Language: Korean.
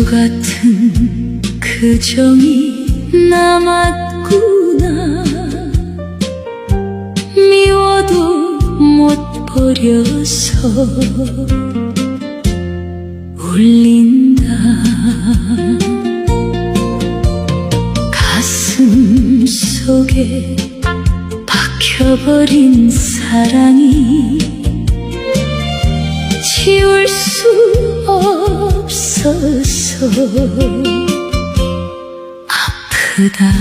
옥수 같은 그 정이 남았구나. 미워도 못 버려서 울린다. 가슴 속에 박혀버린 사랑이 지울 수 없어서 아프다.